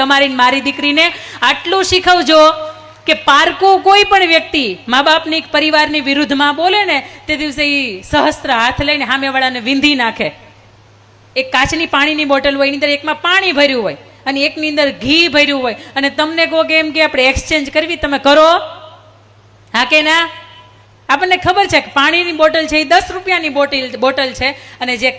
તમારી મારી દીકરીને આટલું શીખવજો કે પારકું કોઈ પણ વ્યક્તિ મા બાપની પરિવારની વિરુદ્ધમાં બોલે ને તે દિવસે એ સહસ્ત્ર હાથ લઈને સામેવાળાને વિંધી નાખે. એક કાચની પાણીની બોટલ હોય, એની અંદર એકમાં પાણી ભર્યું હોય અને એકની અંદર ઘી ભર્યું હોય, અને તમને કહો કે એમ કે આપણે એક્સચેન્જ કરવી, તમે કરો? હા કે ના? આપણને ખબર છે કે પાણીની બોટલ છે એ 10 રૂપિયાની બોટલ છે, અને જે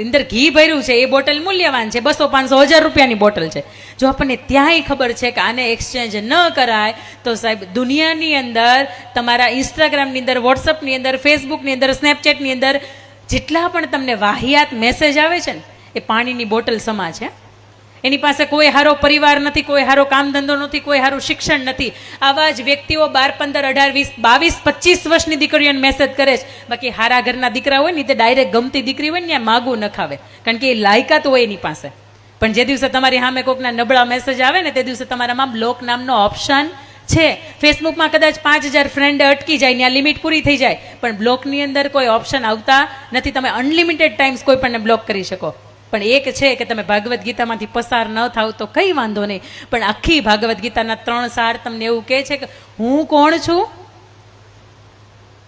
અંદર ઘી ભર્યું છે એ બોટલ મૂલ્યવાન છે, 200, 500, 1000 રૂપિયાની બોટલ છે. જો આપણને ત્યાંય ખબર છે કે આને એક્સચેન્જ ન કરાય, તો સાહેબ દુનિયાની અંદર, તમારા ઇન્સ્ટાગ્રામની અંદર, વોટ્સઅપની અંદર, ફેસબુકની અંદર, સ્નેપચેટની અંદર જેટલા પણ તમને વાહિયાત મેસેજ આવે છે ને, એ પાણીની બોટલ સમા છે. એની પાસે કોઈ હારો પરિવાર નથી, કોઈ હારો કામ ધંધો નથી, કોઈ હારું શિક્ષણ નથી. આવા જ વ્યક્તિઓ 12, 15, 18, 20, 22, 25 વર્ષની દીકરીઓને મેસેજ કરે છે. બાકી હારા ઘરના દીકરા હોય ને તે ડાયરેક્ટ ગમતી દીકરી હોય ને ત્યાં માગું ન ખાવે, કારણ કે એ લાયકાત હોય એની પાસે. પણ જે દિવસે તમારી સામે કોઈકના નબળા મેસેજ આવે ને, તે દિવસે તમારામાં બ્લોક નામનો ઓપ્શન છે. ફેસબુકમાં કદાચ 5000 ફ્રેન્ડ અટકી જાય, ત્યાં લિમિટ પૂરી થઈ જાય, પણ બ્લોકની અંદર કોઈ ઓપ્શન આવતા નથી. તમે અનલિમિટેડ ટાઈમ્સ કોઈ પણને બ્લોક કરી શકો. પણ એક છે કે તમે ભાગવત ગીતામાંથી પસાર ન થાવ તો કંઈ વાંધો નહીં, પણ આખી ભાગવત ગીતાના 3 સાર તમને એવું કહે છે કે હું કોણ છું,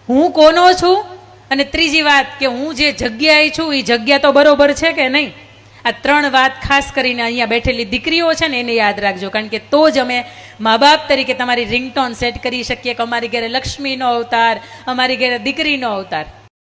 હું કોનો છું, અને ત્રીજી વાત કે હું જે જગ્યાએ છું એ જગ્યા તો બરોબર છે કે નહીં. આ 3 વાત ખાસ કરીને અહીંયા બેઠેલી દીકરીઓ છે ને એને યાદ રાખજો, કારણ કે તો જ અમે મા બાપ તરીકે તમારી રિંગટોન સેટ કરી શકીએ કે અમારી ઘરે લક્ષ્મીનો અવતાર, અમારી ઘરે દીકરીનો અવતાર.